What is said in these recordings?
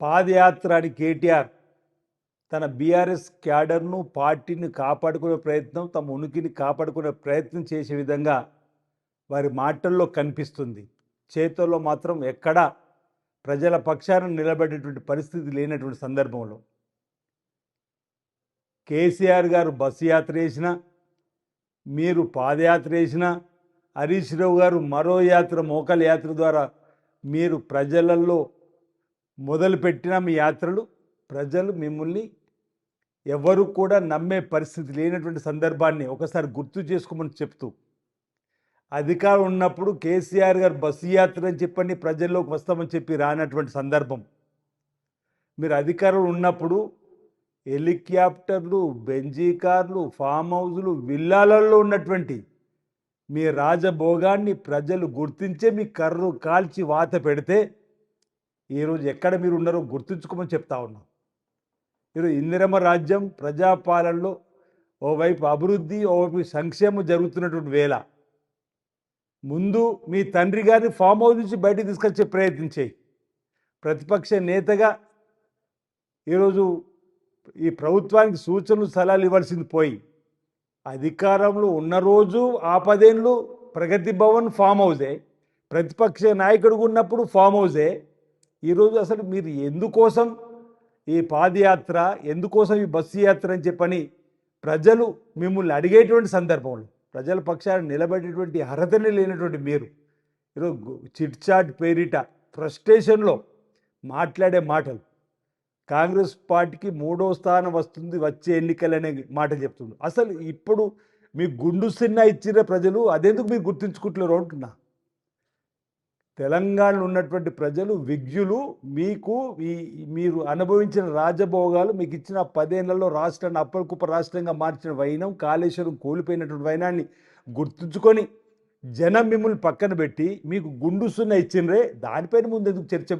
పాదయాత్ర అని కేటీఆర్ తన బీఆర్ఎస్ క్యాడర్ను పార్టీని కాపాడుకునే ప్రయత్నం, తమ ఉనికిని కాపాడుకునే ప్రయత్నం చేసే విధంగా వారి మాటల్లో కనిపిస్తుంది. చేతుల్లో మాత్రం ఎక్కడా ప్రజల పక్షాన నిలబడేటువంటి పరిస్థితి లేనటువంటి సందర్భంలో కేసీఆర్ గారు బస్సు యాత్ర చేసినా, మీరు పాదయాత్ర చేసినా, హరీష్ రావు గారు మరో యాత్ర మోకాల యాత్ర ద్వారా మీరు ప్రజలలో మొదలుపెట్టిన మీ యాత్రలు ప్రజలు మిమ్మల్ని ఎవరు కూడా నమ్మే పరిస్థితి లేనటువంటి సందర్భాన్ని ఒకసారి గుర్తు చేసుకోమని చెప్తూ, అధికారం ఉన్నప్పుడు కేసీఆర్ గారు బస్సు యాత్ర అని చెప్పండి ప్రజల్లోకి వస్తామని చెప్పి రానటువంటి సందర్భం, మీరు అధికారం ఉన్నప్పుడు హెలికాప్టర్లు, బెంజీ కార్లు, ఫామ్ హౌజులు, విల్లాలలో ఉన్నటువంటి మీ రాజభోగాన్ని ప్రజలు గుర్తించే మీ కర్రు కాల్చి వాత పెడితే ఈరోజు ఎక్కడ మీరు ఉన్నారో గుర్తుంచుకోమని చెప్తా ఉన్నాం. ఈరోజు ఇందిరమ్మ రాజ్యం ప్రజాపాలనలో ఓవైపు అభివృద్ధి, ఓవైపు సంక్షేమం జరుగుతున్నటువంటి వేళ ముందు మీ తండ్రి గారిని ఫామ్ హౌస్ నుంచి బయటకు తీసుకొచ్చే ప్రయత్నం చేయి. ప్రతిపక్ష నేతగా ఈరోజు ఈ ప్రభుత్వానికి సూచనలు సలహాలు ఇవ్వాల్సింది పోయి అధికారంలో ఉన్న రోజు ఆ 10 ఏళ్ళు ప్రగతి భవన్ ఫామ్ హౌజే, ప్రతిపక్ష నాయకుడు ఉన్నప్పుడు ఫామ్ హౌజే. ఈరోజు అసలు మీరు ఎందుకోసం ఈ పాదయాత్ర, ఎందుకోసం ఈ బస్సు యాత్ర అని చెప్పని ప్రజలు మిమ్మల్ని అడిగేటువంటి సందర్భంలో ప్రజల పక్షాన నిలబడేటువంటి అర్హతనే లేనటువంటి మీరు ఈరోజు చిట్ చాట్ పేరిట ఫ్రస్ట్రేషన్లో మాట్లాడే మాటలు, కాంగ్రెస్ పార్టీకి 3వ స్థానం వస్తుంది వచ్చే ఎన్నికలనే మాట చెప్తుంది. అసలు ఇప్పుడు మీ గుండు సిన్న ఇచ్చిన ప్రజలు అదెందుకు మీరు గుర్తుంచుకుంటలేరు అంటున్నా. తెలంగాణలో ఉన్నటువంటి ప్రజలు విజ్ఞులు. మీకు మీరు అనుభవించిన రాజభోగాలు, మీకు ఇచ్చిన 10 ఏళ్లలో రాష్ట్రాన్ని అప్పటికుప్ప రాష్ట్రంగా మార్చిన వైనం, కాళేశ్వరం కోల్పోయినటువంటి వైనాన్ని గుర్తుంచుకొని జనం మిమ్మల్ని పక్కన పెట్టి మీకు గుండు సున్న ఇచ్చినరే దానిపైన ముందు ఎందుకు చర్చ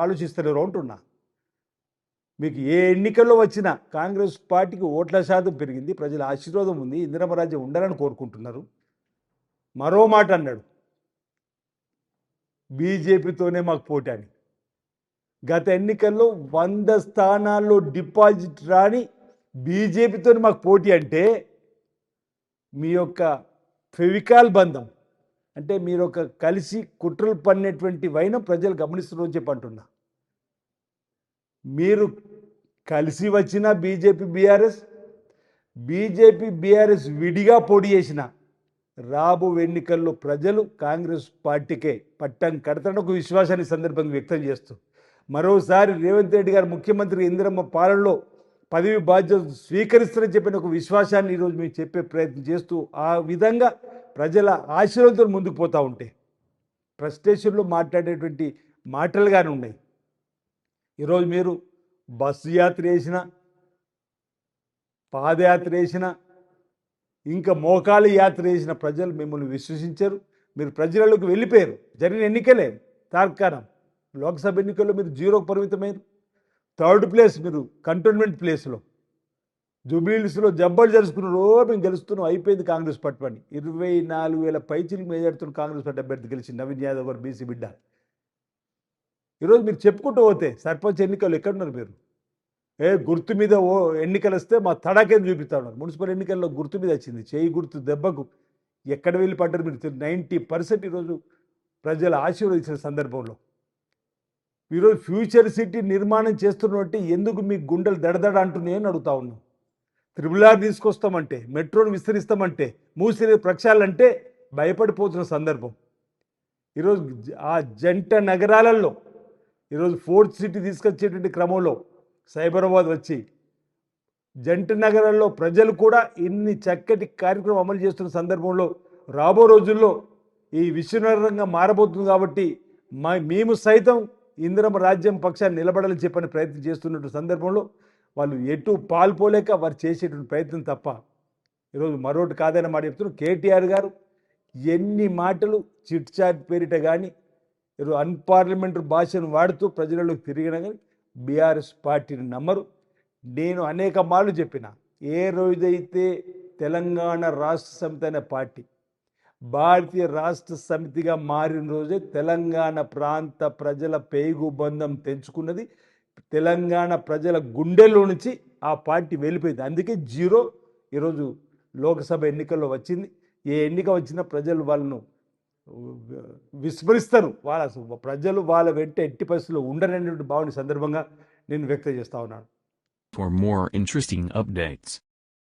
ఆలోచిస్తలేరు అంటున్నా. మీకు ఏ ఎన్నికల్లో వచ్చినా కాంగ్రెస్ పార్టీకి ఓట్ల శాతం పెరిగింది, ప్రజల ఆశీర్వాదం ఉంది, ఇందిరమ్మ రాజ్యం ఉండాలని కోరుకుంటున్నారు. మరో మాట అన్నాడు, బీజేపీతోనే మాకు పోటీ అని. గత ఎన్నికల్లో 100 స్థానాల్లో డిపాజిట్ రాని బీజేపీతోనే మాకు పోటీ అంటే మీ యొక్క ఫెవికాల్ బంధం అంటే మీరు ఒక కలిసి కుట్రలు పన్నేటువంటి వైనం ప్రజలు గమనిస్తున్నారని చెప్పి అంటున్నా. మీరు కలిసి వచ్చిన బీజేపీ బీఆర్ఎస్ విడిగా పోటీ చేసిన రాబో ఎన్నికల్లో ప్రజలు కాంగ్రెస్ పార్టీకే పట్టం కడతాడని ఒక విశ్వాసాన్ని సందర్భంగా వ్యక్తం చేస్తూ, మరోసారి రేవంత్ రెడ్డి గారు ముఖ్యమంత్రి ఇందిరమ్మ పాలనలో పదవి బాధ్యతలు స్వీకరిస్తారని చెప్పిన ఒక విశ్వాసాన్ని ఈరోజు మేము చెప్పే ప్రయత్నం చేస్తూ, ఆ విధంగా ప్రజల ఆశీర్వాదంతో ముందుకు పోతూ ఉంటే ఫ్రస్ట్రేషన్లో మాట్లాడేటువంటి మాటలుగానే ఉన్నాయి. ఈరోజు మీరు బస్సు యాత్ర చేసిన, పాదయాత్ర చేసిన, ఇంకా మోకాలి యాత్ర చేసిన ప్రజలు మిమ్మల్ని విశ్వసించారు. మీరు ప్రజలలోకి వెళ్ళిపోయారు. జరిగిన ఎన్నికలే తార్కాణం. లోక్సభ ఎన్నికల్లో మీరు 0కు పరిమితమైనరు. 3rd ప్లేస్ మీరు కంటోన్మెంట్ ప్లేస్లో, జూబ్లీహిల్స్లో జబ్బలు జరుచుకున్నారు. మేము గెలుస్తున్నాం, అయిపోయింది కాంగ్రెస్ పార్టీ పని. 24,000 పైచిలు మేజాడుతున్న కాంగ్రెస్ పార్టీ అభ్యర్థి గెలిచి నవీన్ యాదవ్ గారు బీసీ బిడ్డ. ఈరోజు మీరు చెప్పుకుంటూ పోతే సర్పంచ్ ఎన్నికలు ఎక్కడున్నారు మీరు? గుర్తు మీద ఎన్నికలు వస్తే మా తడాకేం చూపిస్తా ఉన్నారు. మున్సిపల్ ఎన్నికల్లో గుర్తు మీద వచ్చింది, చేయి గుర్తు దెబ్బకు ఎక్కడ వెళ్ళి పడ్డారు మీరు? 90% ఈరోజు ప్రజలు ఆశీర్వదించిన సందర్భంలో ఈరోజు ఫ్యూచర్ సిటీ నిర్మాణం చేస్తున్నట్టు ఎందుకు మీ గుండెలు దడదడ అంటున్నాయని అడుగుతా ఉన్నాం. త్రిబుల్ ఆర్ తీసుకొస్తామంటే, మెట్రోను విస్తరిస్తామంటే, మూసి ప్రక్షాళనంటే భయపడిపోతున్న సందర్భం. ఈరోజు ఆ జంట నగరాలలో ఈరోజు 4th సిటీ తీసుకొచ్చేటువంటి క్రమంలో సైబరాబాద్ వచ్చి జంట నగరాల్లో ప్రజలు కూడా ఇన్ని చక్కటి కార్యక్రమం అమలు చేస్తున్న సందర్భంలో రాబో రోజుల్లో ఈ విశ్వనగరంగా మారబోతుంది. కాబట్టి మేము సైతం ఇందిరమ్మ రాజ్యం పక్షాన్ని నిలబడాలని చెప్పని ప్రయత్నం చేస్తున్నటువంటి సందర్భంలో వాళ్ళు ఎటు పాల్పోలేక వారు చేసేటువంటి ప్రయత్నం తప్ప ఈరోజు మరొకటి కాదని మాట చెప్తున్నారు. కేటీఆర్ గారు ఎన్ని మాటలు చిట్ చాట్ పేరిట కానీ ఈరోజు అన్పార్లమెంటరీ భాషను వాడుతూ ప్రజలలోకి తిరిగినా కానీ బీఆర్ఎస్ పార్టీని నమ్మరు. నేను అనేక మార్లు చెప్పిన, ఏ రోజైతే తెలంగాణ రాష్ట్ర సమితి అనే పార్టీ భారతీయ రాష్ట్ర సమితిగా మారిన రోజే తెలంగాణ ప్రాంత ప్రజల పేగు బంధం తెంచుకున్నది. తెలంగాణ ప్రజల గుండెల్లో నుంచి ఆ పార్టీ వెళ్ళిపోయింది. అందుకే జీరో ఈరోజు లోక్సభ ఎన్నికల్లో వచ్చింది. ఏ ఎన్నిక వచ్చినా ప్రజలు వాళ్ళను విస్మరిస్తారు. ప్రజలు వాళ్ళ వెంట ఎట్టి పరిస్థితుల్లో ఉండరనేటువంటి భావన సందర్భంగా నేను వ్యక్తం చేస్తా ఉన్నాను. For more interesting updates,